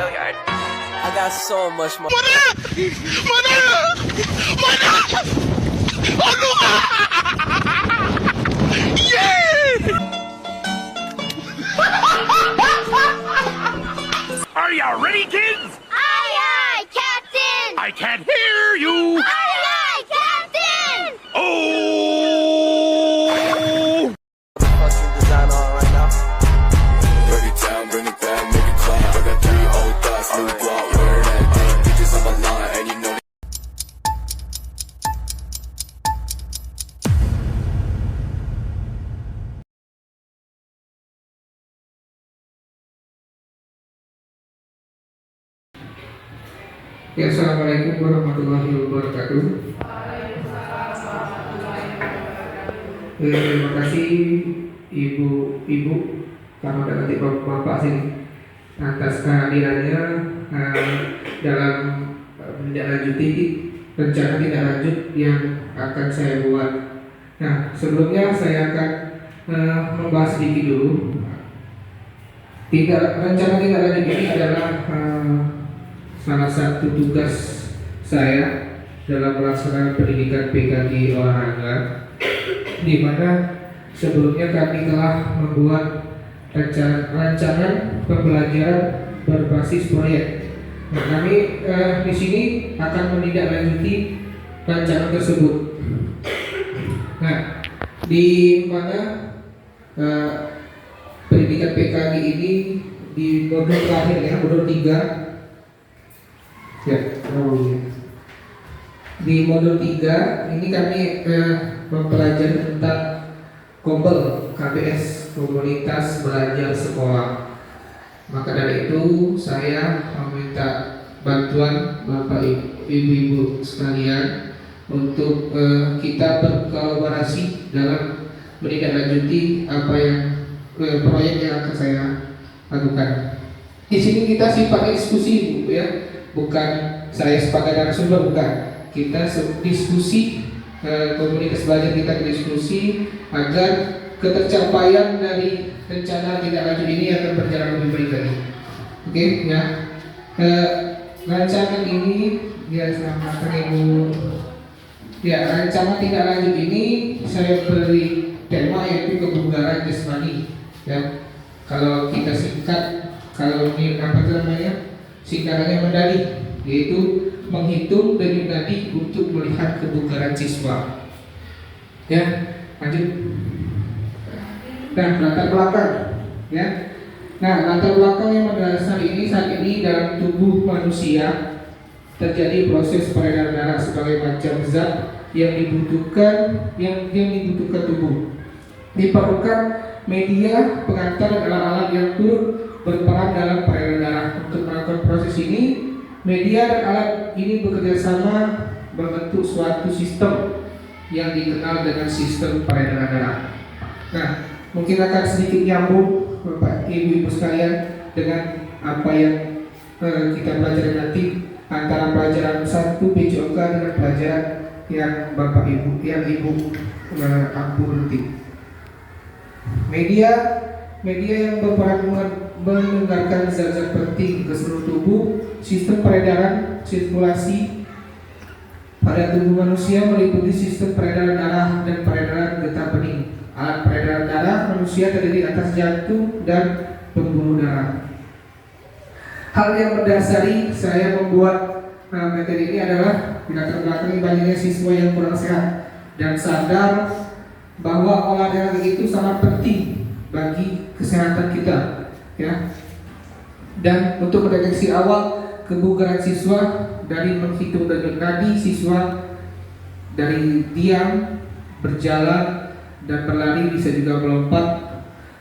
Billiard. I got so much more. Are you ready, kids? Aye, aye, Captain! I can't hear you. Aye, aye, Captain! Oh! Fucking design on right now. Break it down, bring it back, make it clap. I got 3 old thoughts, new guap, where that thing. Bitches on my line, and you know. Ya, Assalamualaikum warahmatullahi wabarakatuh. Terima kasih ibu-ibu karena nanti bapak sini atas kehadirannya dalam menindaklanjuti rencana tindak lanjut yang akan saya buat. Nah, sebelumnya saya akan membahas sedikit dulu. Rencana tindak lanjut ini adalah salah satu tugas saya dalam melaksanakan pendidikan PKG olahraga, di mana sebelumnya kami telah membuat rancangan pembelajaran berbasis proyek. Nah, kami di sini akan menindaklanjuti rancangan tersebut. Nah, di mana pendidikan PKG ini di modul terakhir ya, modul 3. Ya, di modul 3 ini kami mempelajari tentang KOBEL, KBS, Komunitas Belajar Sekolah. Maka dari itu saya meminta bantuan Bapak Ibu sekalian untuk kita berkolaborasi dalam menindaklanjuti apa yang proyek yang akan saya lakukan. Di sini kita sifatnya diskusi, Bu, ya. Bukan saya sebagai narasumber, bukan. Kita diskusi, komunitas belajar kita diskusi agar ketercapaian dari rencana tindak lanjut ini akan berjalan lebih baik lagi. Oke, ya. Rancangan ini ya selamat Ibu. Ya, rancangan tindak lanjut ini saya beri tema yaitu kebugaran jasmani. Ya, kalau kita singkat, kalau ini apa namanya? Singkatannya MENDADI, yaitu menghitung dan menjadi untuk melihat kebugaran siswa. Ya, lanjut. Nah, latar belakang, ya. Nah, latar belakang yang mendasari ini saat ini dalam tubuh manusia terjadi proses peredaran darah sebagai macam zat yang dibutuhkan tubuh. Diperlukan media pengantar dan alat-alat yang turut berperan dalam peredaran darah. Untuk melakukan proses ini, media dan alat ini bekerja sama membentuk suatu sistem yang dikenal dengan sistem peredaran darah. Nah, mungkin akan sedikit nyambung Bapak Ibu sekalian dengan apa yang kita pelajari nanti antara pelajaran 1 PJOK dengan pelajaran yang Bapak Ibu ampu nanti. Media yang berperan mendengarkan zat-zat penting ke seluruh tubuh. Sistem peredaran sirkulasi pada tubuh manusia meliputi sistem peredaran darah dan peredaran getah bening. Alat peredaran darah manusia terdiri atas jantung dan pembuluh darah. Hal yang mendasari saya membuat materi ini adalah latar belakang banyaknya siswa yang kurang sehat dan sadar bahwa olahraga itu sangat penting bagi kesehatan kita, ya. Dan untuk mendeteksi awal kebugaran siswa dari menghitung denyut nadi siswa dari diam, berjalan dan berlari, bisa juga melompat.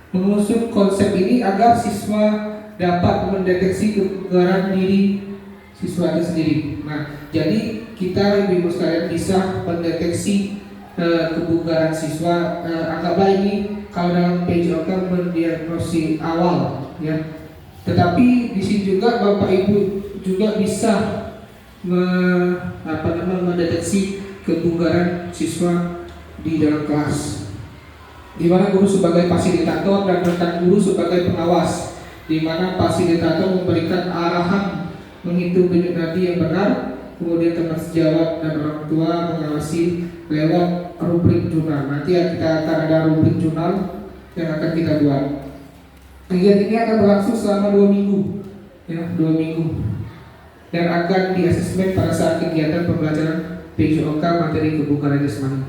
Mengusung konsep ini agar siswa dapat mendeteksi kebugaran diri siswa itu sendiri. Nah, jadi kita ibu sekalian bisa mendeteksi kebugaran siswa. Anggaplah ini kalau dalam PJOK mendiagnosis awal, ya. Tetapi di sini juga Bapak Ibu juga bisa mendeteksi kebugaran siswa di dalam kelas, di mana guru sebagai fasilitator dan rekan guru sebagai pengawas. di mana fasilitator memberikan arahan menghitung denyut nadi yang benar, kemudian teman sejawat dan orang tua mengawasi lewat rubrik jurnal. Nanti kita akan ada rubrik jurnal yang akan kita buat. Kegiatan ini akan berlangsung selama 2 minggu, ya, 2 minggu, dan akan diasesmen pada saat kegiatan pembelajaran PJOK materi kebugaran jasmani.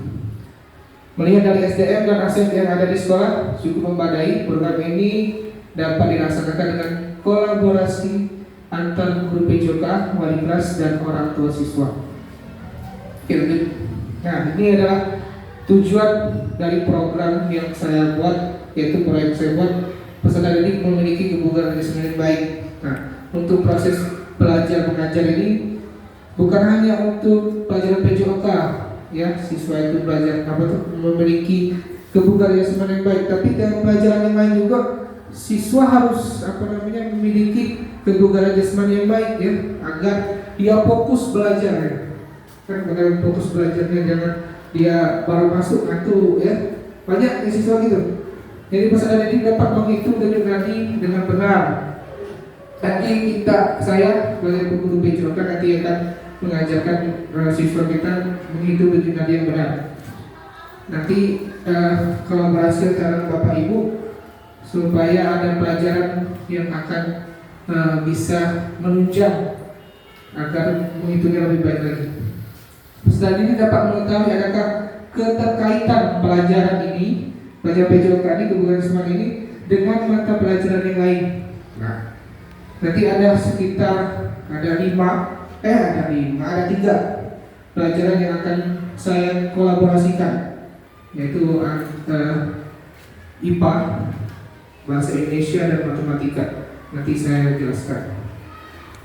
Melihat dari SDM dan aset yang ada di sekolah cukup memadai, program ini dapat dilaksanakan dengan kolaborasi antar guru PJOK, wali kelas, dan orang tua siswa. Oke, lanjut. Nah, ini adalah tujuan dari program yang saya buat, yaitu proyek saya buat, peserta didik memiliki kebugaran jasmani yang baik. Nah, untuk proses belajar mengajar ini bukan hanya untuk pelajaran PJOK, ya, siswa itu belajar memiliki kebugaran jasmani yang baik, tapi dalam pelajaran yang lain juga siswa harus memiliki kebugaran jasmani yang baik, ya, agar dia fokus belajar, ya. Kan kalau fokus belajarnya jangan dia baru masuk ngantuk, ya, banyak siswa gitu. Jadi peserta didik dapat menghitung denyut nadi dengan benar. Nanti saya sebagai guru PJOK nanti akan mengajarkan siswa kita menghitung denyut nadi yang benar. Nanti kolaborasi antara Bapak Ibu supaya ada pelajaran yang akan bisa menunjang agar menghitungnya lebih baik lagi. Peserta didik dapat mengetahui adakah keterkaitan pelajaran ini, pelajaran PJOK ini, kebugaran jasmani ini dengan mata pelajaran yang lain. Nah, nanti ada sekitar ada 3 pelajaran yang akan saya kolaborasikan, yaitu IPA, bahasa Indonesia, dan matematika. Nanti saya jelaskan.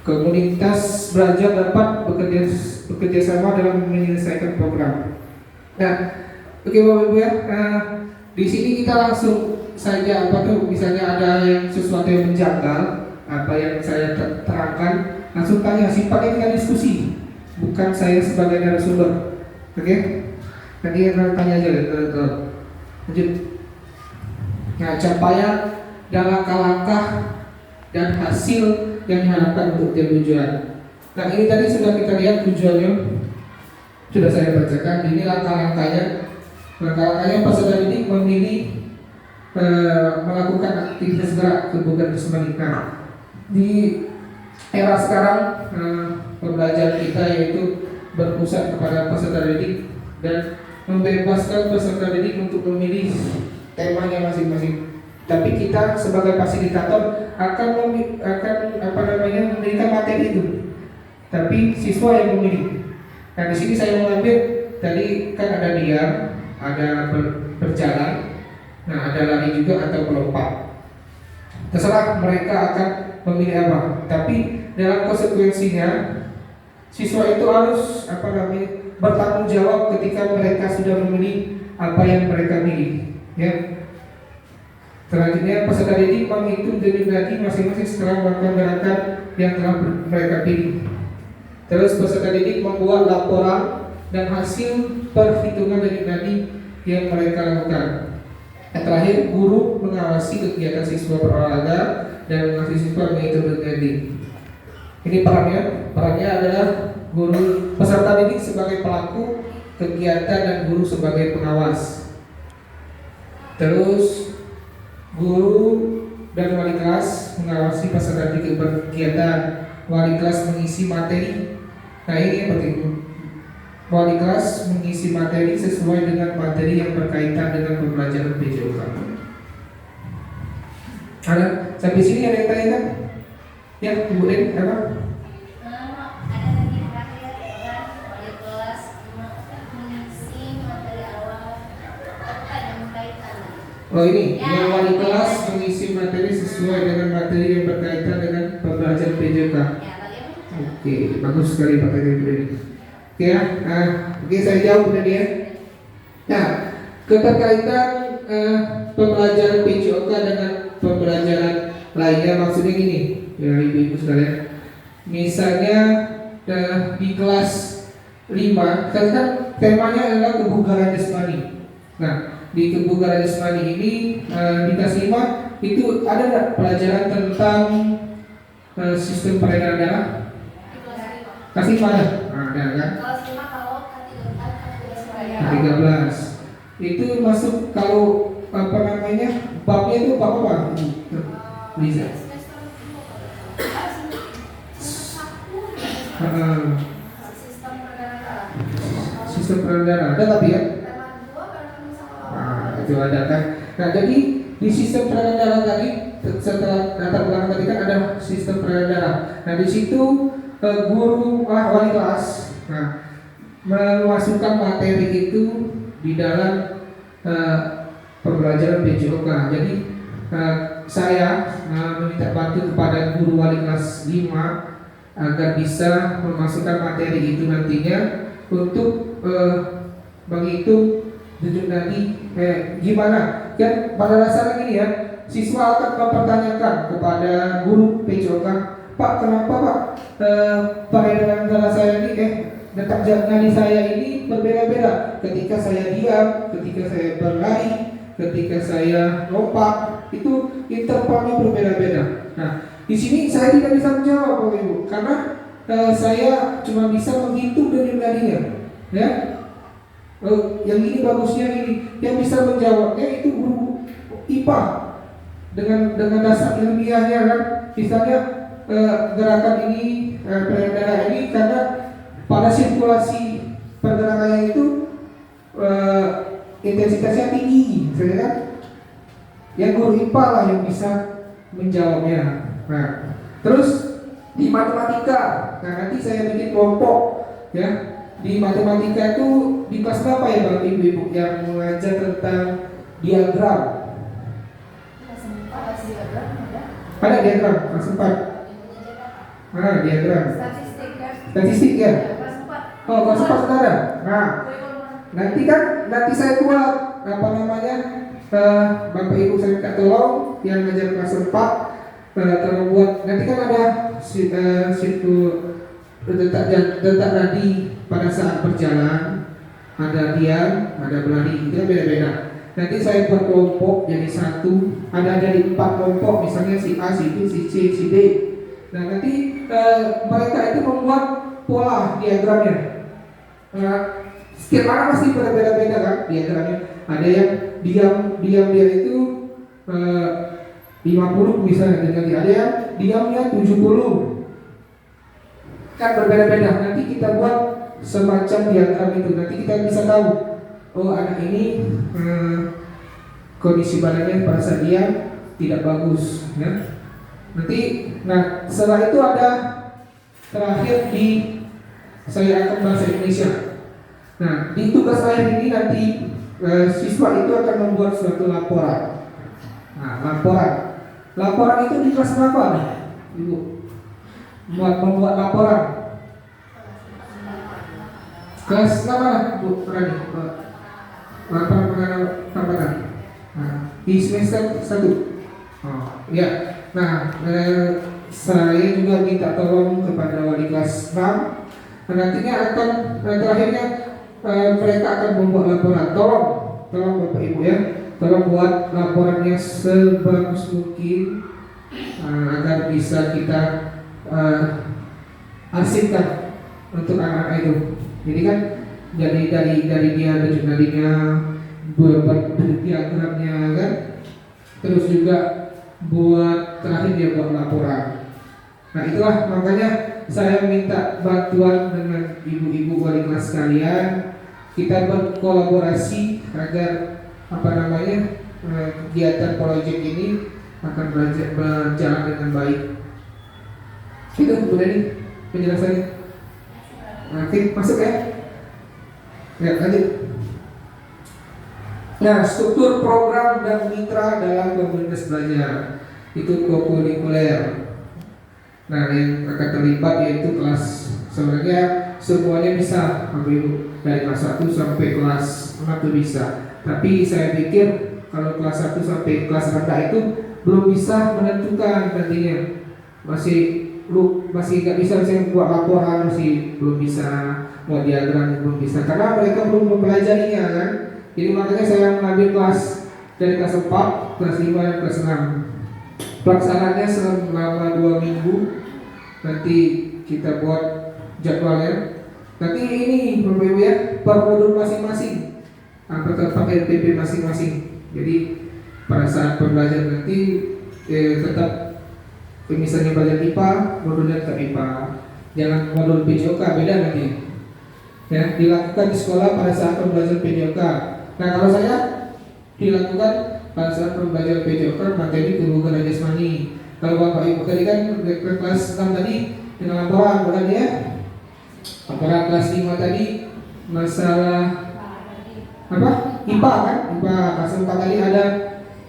Komunitas belajar dapat bekerja sama dalam menyelesaikan program. Nah, oke Bapak Ibu, ya. Di sini kita langsung saja misalnya ada yang sesuatu yang menjanggal apa yang saya terangkan, langsung tanya. Sifatnya kita diskusi, bukan saya sebagai narasumber. Oke? Nanti kita tanya aja. Lanjut. Nah, capaian dan langkah-langkah dan hasil yang diharapkan untuk tujuan. Nah, ini tadi sudah kita lihat tujuannya, sudah saya bacakan. Ini langkah-langkahnya. Langkah-langkahnya peserta didik memilih melakukan aktivitas gerak kebugaran jasmani. Nah, di era sekarang pembelajaran kita yaitu berpusat kepada peserta didik dan membebaskan peserta didik untuk memilih temanya masing-masing. Tapi kita sebagai fasilitator akan memberikan materi itu. Tapi siswa yang memilih. Nah, di sini saya mengambil tadi kan ada diam, ada berjalan, nah ada lari juga atau melompat. Terserah mereka akan memilih apa. Tapi dalam konsekuensinya siswa itu harus bertanggung jawab ketika mereka sudah memilih apa yang mereka pilih, ya. Selanjutnya peserta didik menghitung denyut nadi masing-masing setelah melakukan gerakan yang telah mereka pilih. Terus peserta didik membuat laporan dan hasil perhitungan denyut nadi yang mereka lakukan. Yang terakhir, guru mengawasi kegiatan siswa berolahraga dan mengawasi siswa menghitung denyut nadi. Ini perannya adalah guru, peserta didik sebagai pelaku kegiatan dan guru sebagai pengawas. Terus guru dan wali kelas mengawasi peserta didik berkegiatan. Wali kelas mengisi materi. Nah, ini yang penting. Wali kelas mengisi materi sesuai dengan materi yang berkaitan dengan pembelajaran PJOK. Ada sampai sini ada yang tanya kan? Ya, Ibu Den, apa? Ada lagi terakhir wali kelas mengisi materi awal yang berkaitan. Oh, ini yang wali kelas mengisi materi sesuai dengan materi yang berkaitan dengan pembelajaran PJOK. Oke, bagus sekali Pak Ibu ini. Oke ya, oke saya jawab tadi ya. Nah, keterkaitan pembelajaran PJOK dengan pembelajaran lainnya maksudnya gini, ya ibu-ibu sekalian. Misalnya di kelas 5, kan temanya adalah kebugaran jasmani. Nah, di kebugaran jasmani ini di kelas 5 itu ada nggak pelajaran tentang sistem peredaran darah? Kelas 5 ada? Ada kan? Kelas 5 kalau K13 K13 itu masuk kalau apa namanya babnya itu bab apa? Bisa. Sistem peredaran darah ada tapi ya? Itu ada kan? Nah jadi di sistem peredaran darah tadi setelah latar belakang tadi kan ada sistem peredaran darah. Nah di situ guru wali kelas memasukkan materi itu di dalam pembelajaran PJOK. Jadi saya meminta bantu kepada guru wali kelas 5 agar bisa memasukkan materi itu nantinya untuk menghitung denyut nadi gimana. Kan pada dasarnya gini ya, siswa akan mempertanyakan kepada guru PJOK, Pak kenapa Pak peredaran darah saya ini detak nadi saya ini berbeda-beda ketika saya diam, ketika saya berlari, ketika saya lompat, itu intervalnya berbeda-beda. Nah, di sini saya tidak bisa menjawab Bapak Ibu karena saya cuma bisa menghitung denyut nadinya, ya. Yang ini bagusnya ini, yang bisa menjawabnya itu guru IPA dengan dasar ilmiahnya kan. Misalnya gerakan ini peredaran darah ini karena pada sirkulasi pergerakannya itu intensitasnya tinggi, misalnya kan. Yang guru IPA lah yang bisa menjawabnya. Nah, terus di matematika, nah nanti saya bikin kelompok ya. Di matematika itu di kelas berapa ya Bapak Ibu yang mengajar tentang diagram? Ada diagram kelas 4. Diagram. Statistik ya. Oh, kelas 4 sudah ada. Nah, nanti saya buat apa namanya? Bapak Ibu saya minta tolong yang ngajar kelas 4 tolong buat. Nanti kan ada situ detak nadi pada saat berjalan, ada diam, ada berlari, itu beda-beda. Nanti saya buat kelompok jadi satu, ada jadi 4 kelompok, misalnya si A, si B, si C, si D. Nah nanti mereka itu membuat pola diagramnya. Setiap anak pasti berbeda-beda kan diagramnya. Ada yang diam dia itu 50 misalnya, ada yang diamnya 70. Kan berbeda-beda. Nanti kita buat semacam diagram itu. Nanti kita bisa tahu, oh anak ini kondisi badannya pada saat dia tidak bagus, ya. Nanti, nah setelah itu ada terakhir di saya akan bahasa Indonesia. Nah di tugas akhir ini nanti siswa itu akan membuat suatu laporan. Nah laporan itu di kelas berapa nih, Ibu? Membuat laporan kelas mana Bu Rani? Laporan tambahan di semester 1. Oh ya. Nah saya juga minta tolong kepada wali kelas 6. Nantinya akan terakhirnya mereka akan membuat laporan. Tolong Bapak Ibu ya, tolong buat laporannya sebagus mungkin agar bisa kita arsipkan untuk anak-anak itu. Jadi kan dari dia denyut nadinya, buat diagramnya kan, terus juga buat terakhir dia buat laporan. Nah itulah makanya saya minta bantuan dengan ibu-ibu wali kelas sekalian, kita berkolaborasi agar apa namanya kegiatan proyek ini akan berjalan dengan baik. Itu udah nih penjelasannya. Oke, masuk ya. Ya, lanjut. Nah, struktur program dan mitra dalam komunitas belajar itu kokurikuler. Nah, yang akan terlibat yaitu kelas, sebenarnya semuanya bisa, Bapak Ibu, dari kelas 1 sampai kelas 6 itu bisa. Tapi saya pikir kalau kelas 1 sampai kelas rendah itu belum bisa menentukan nantinya. Masih nggak bisa saya buat laporan, masih belum bisa buat diagram, belum bisa karena mereka belum mempelajarinya kan. Jadi makanya saya mengambil kelas dari kelas 4, kelas 5, dan kelas 6. Pelaksanaannya selama 2 minggu. Nanti kita buat jadwalnya. Nanti ini Bapak Ibu ya, per modul masing-masing pakai LPP masing-masing. Jadi pada saat pembelajaran nanti tetap misalnya belajar IPA, modulnya tetap IPA. Jangan modul PJOK, beda nanti. Ya, dilakukan di sekolah pada saat pembelajaran PJOK. Nah, kalau saya dilakukan pada saat pembelajaran PJOK materi kebugaran jasmani. Kalau Bapak Ibu tadi kan kelas 6 tadi dengan laporan, bukan ya? Laporan kelas 5 tadi masalah apa? IPA kan? IPA kelas 4 tadi ada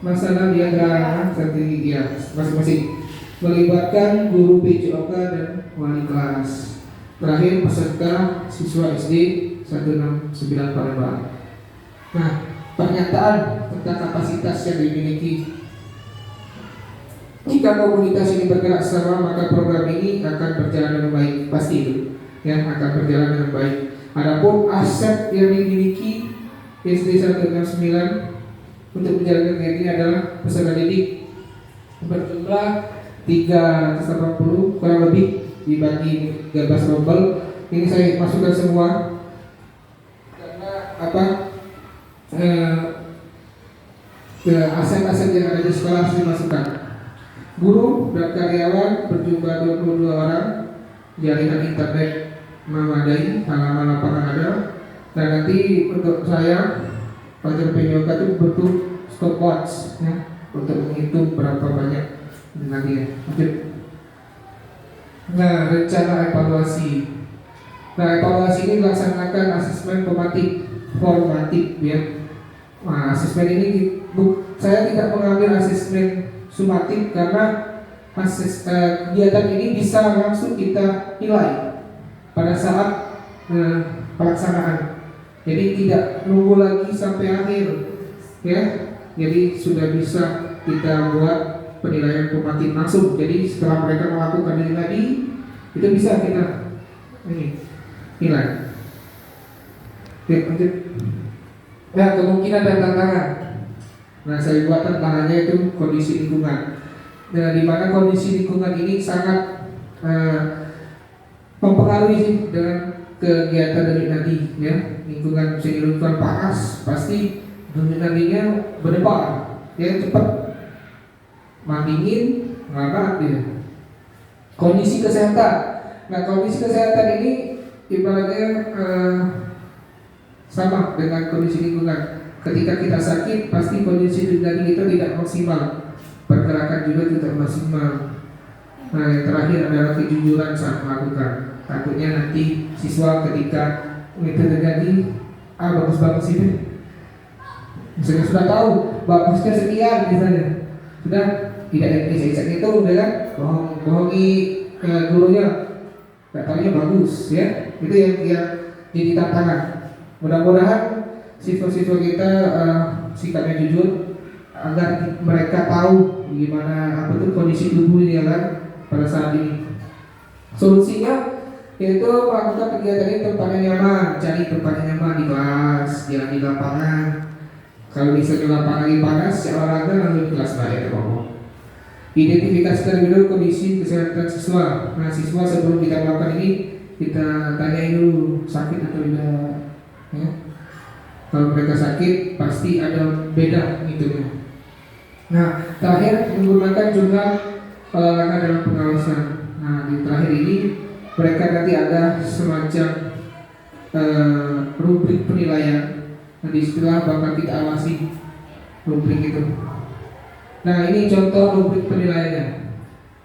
masalah diagram strategi ya, masing-masing melibatkan guru PJOK dan wali kelas. Terakhir peserta siswa SD 169 Palembang. Nah, pernyataan tentang kapasitas yang dimiliki. Jika komunitas ini bergerak sama, maka program ini akan berjalan dengan baik, pasti itu, ya akan berjalan dengan baik. Adapun aset yang dimiliki SD 169 untuk menjalankan kegiatan ini adalah peserta didik berjumlah 380 kurang lebih dibagi 13 rombel. Ini saya masukkan semua karena apa? Aset-aset yang ada di sekolah harus dimasukkan. Guru dan karyawan berjumlah 22 orang, jaringan internet memadai, halaman lapangan ada, dan nanti untuk saya pelajar PJOK itu butuh stopwatch ya, untuk menghitung berapa banyak nanti ya. Nah, rencana evaluasi. Nah, evaluasi ini dilaksanakan asesmen formatif ya. Nah, asesmen ini saya tidak mengambil asesmen sumatif karena kegiatan ini bisa langsung kita nilai pada saat pelaksanaan. Jadi tidak nunggu lagi sampai akhir, ya. Jadi sudah bisa kita buat penilaian formatif langsung. Jadi setelah mereka melakukan ini tadi, itu bisa kita nilai. Oke, lanjut. Nah, kemungkinan dan tantangan. Nah, saya buat tantangannya itu kondisi lingkungan. Nah, di mana kondisi lingkungan ini sangat mempengaruhi dengan kegiatan dari nadi, ya. Lingkungan lingkungan panas pasti nadinya berdebar, ya cepat. Dingin, nggak dia. Kondisi kesehatan. Nah, kondisi kesehatan ini ibaratnya sama dengan kondisi lingkungan. Ketika kita sakit, pasti kondisi nadi kita tidak maksimal, pergerakan juga tidak maksimal. Nah, yang terakhir adalah kejujuran saat melakukan. Takutnya nanti siswa ketika itu terjadi, bagus-bagus ini, misalnya sudah tahu bagusnya sekian misalnya, sudah tidak bisa itu udah kan bohongi gurunya, katanya bagus ya. Itu yang jadi tantangan. Mudah-mudahan siswa-siswa kita sikapnya jujur agar mereka tahu gimana apa tuh kondisi tubuhnya kan pada saat ini. Solusinya yaitu melakukan kegiatan ini tempatnya nyaman, cari tempatnya nyaman di kelas, jangan di lapangan. Kalau misalnya lapangan lagi panas, olahraga langsung di kelas bayar pokok. Identifikasi terlebih dulu kondisi kesehatan siswa. Nah, siswa sebelum kita melakukan ini kita tanya dulu sakit atau tidak. Ya. Kalau mereka sakit pasti ada beda itunya. Nah, terakhir menggunakan jurnal olahraga dalam pengawasan. Nah, di terakhir ini mereka nanti ada semacam rubrik penilaian. Nah, di istilah bakal kita awasi rubrik itu. Nah, ini contoh rubrik penilaiannya.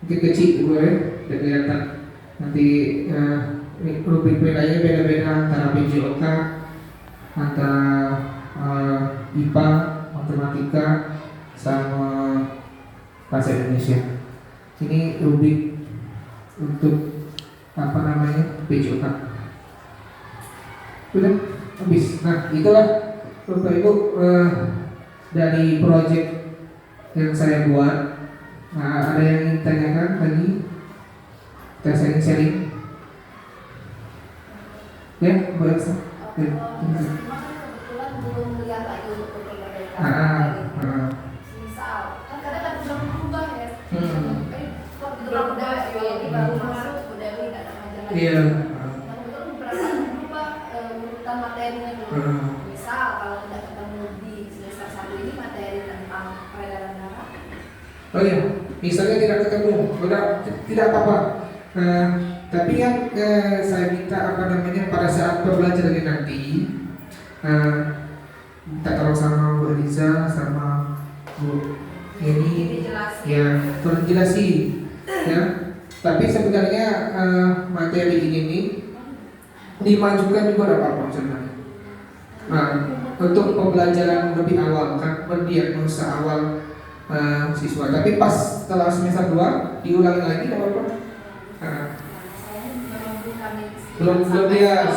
Mungkin kecil gue udah kelihatan. Nanti rubrik penilaiannya beda-beda antara PJOK, antara IPA, matematika, sama bahasa Indonesia. Ini rubrik untuk PJOK. Udah habis. Nah, itulah Bapak Ibu dari proyek yang saya buat. Nah, ada yang ingin tanyakan tadi? Kita sharing. Ya, boleh. Kebetulan belum lihat lagi Misal, kan kadang kan udah berubah ya. Kok gitu udah ini baru masuk udah nggak ada majalah. Iya. Nah, kebetulan beberapa berubah urutan materinya dulu. Misal kalau tidak ketemu di semester 1 ini materi tentang peredaran darah. Oh iya, misalnya tidak ketemu, tidak apa-apa. Tapi yang saya minta pada saat pembelajaran ini nanti, minta tolong sama Bu Eliza sama Bu ini, ya tolong jelasin, ya. Tapi sebenarnya materi ini nih dimajukan juga ada apa-apa sebenarnya. Untuk pembelajaran lebih awal kan, mendiagnosa awal siswa. Tapi pas setelah semester 2 diulangi lagi tidak apa-apa. Belum ya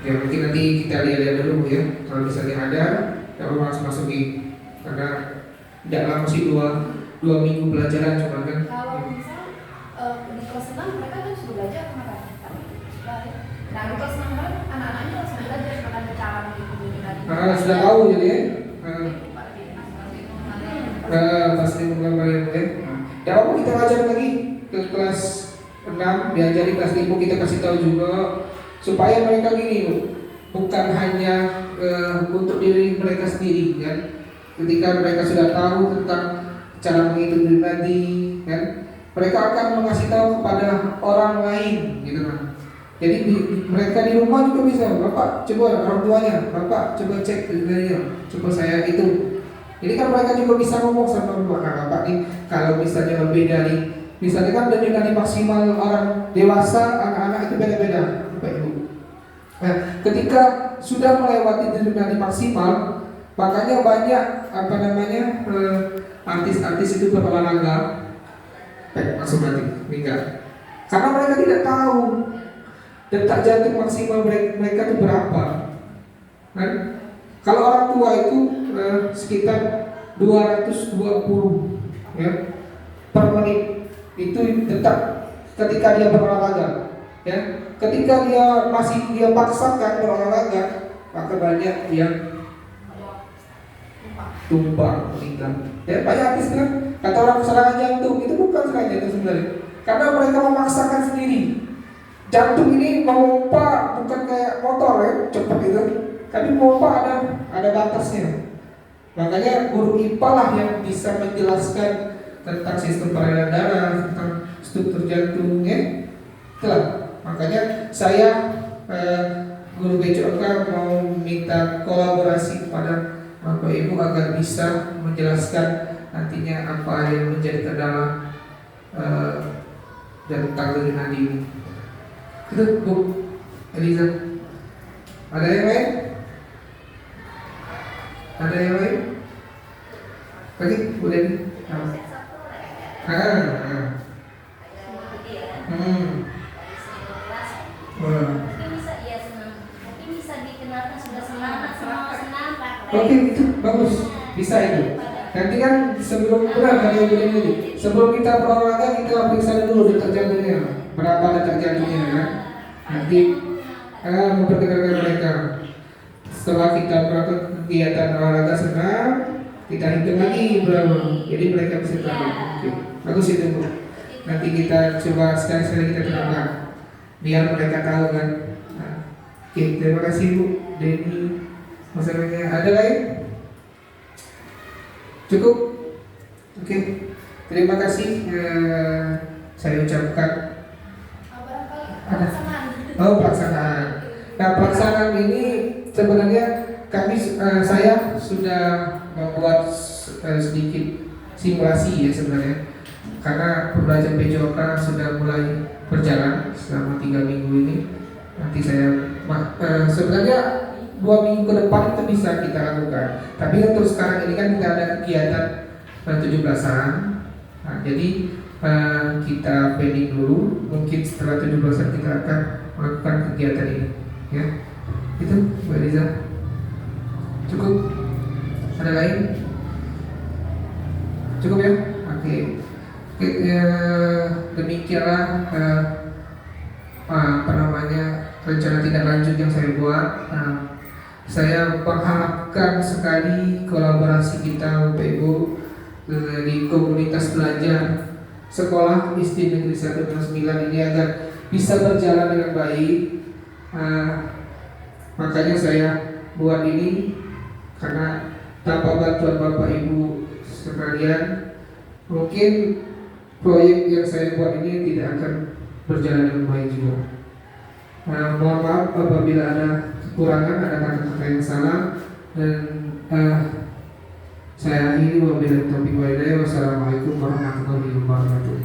ya mungkin nanti kita lihat dulu ya. Kalau misalnya ada, kita langsung masukin karena tidak lama sih 2 minggu pelajaran cuma kan. Kalau misal di kelas 6 mereka kan sudah belajar kemarin. Nah di kelas 6 kemarin anak-anaknya langsung belajar tentang cara mengikuti tadi. Sudah tahu jadi ya. Pasti mulai ya. Ya apa kita ajar lagi ke kelas 6, diajari kelas 5 kita kasih tahu juga supaya mereka gini bukan hanya untuk diri mereka sendiri kan. Ketika mereka sudah tahu tentang cara menghidupi tadi kan, mereka akan mengasih tahu kepada orang lain gitu kan. Jadi mereka di rumah juga bisa, Bapak coba orang tuanya, Bapak coba cek dirinya, coba saya itu. Ini kan mereka juga bisa ngomong sama Bapak nih, kalau misalnya lebih dari, misalnya kan dari maksimal orang dewasa, anak-anak itu beda-beda, Bapak Ibu. Nah, ketika sudah melewati dari maksimal, makanya banyak artis-artis itu berolahraga, langsung mati, meninggal. Karena mereka tidak tahu detak jantung maksimal mereka itu berapa. Kan? Kalau orang tua itu sekitar 220 ya, per menit itu detak ketika dia berolahraga. Ya, ketika dia paksakan berolahraga, maka banyak yang tumbang meninggal. Ya, banyak artis kan kata orang serangan jantung itu bukan serangan jantung sebenarnya, karena mereka memaksakan sendiri. Jantung ini memompa bukan kayak motor ya, cepat gitu. Tapi pompa ada batasnya. Makanya guru IPA lah yang bisa menjelaskan tentang sistem peredaran darah, tentang struktur jantung ya. Itulah. Makanya saya guru BCOK mau minta kolaborasi kepada Bapak Ibu agar bisa menjelaskan nantinya apa yang menjadi kendala tentang nadi ini. Itu Bu Eliza. Ada yang lain? Ada yang lain? Lagi, Bu Dewi? Oke, itu bagus, bisa itu. Nanti kan sebelum kita berolahraga kita periksa dulu detak jantungnya, berapa detak jantungnya kan? Nanti memperkenalkan mereka. Setelah kita melakukan kegiatan olahraga senam, kita hitung lagi berapa. Jadi mereka bisa tahu. Oke, bagus itu Bu. Nanti kita coba sekali-sekali kita terangkan, biar mereka tahu kan. Oke, terima kasih Bu Denny. Masalahnya ada lain? Cukup? Oke, terima kasih. Saya ucapkan. Pelaksanaan. Nah, pelaksanaan ini sebenarnya saya sudah membuat sedikit simulasi ya sebenarnya, karena pembelajaran PJOK sudah mulai berjalan selama 3 minggu ini. Nanti saya sebenarnya 2 minggu ke depan itu bisa kita lakukan, tapi untuk sekarang ini kan kita ada kegiatan 17-an. Nah, jadi kita pending dulu, mungkin setelah 17-an kita akan melakukan kegiatan ini ya. Itu Mbak Liza. Cukup? Ada lain? Cukup ya? Oke. Demikianlah rencana tindak lanjut yang saya buat. Saya mengharapkan sekali kolaborasi kita Bapak Ibu di komunitas belajar Sekolah SD Negeri 109 ini agar bisa berjalan dengan baik. Makanya saya buat ini karena tanpa bantuan Bapak Ibu sekalian mungkin proyek yang saya buat ini tidak akan berjalan dengan baik juga. Mohon maaf apabila ada kekurangan, ada kata-kata yang salah, dan saya akhiri wabillahi taufiq wal hidayah. Wassalamualaikum warahmatullahi wabarakatuh.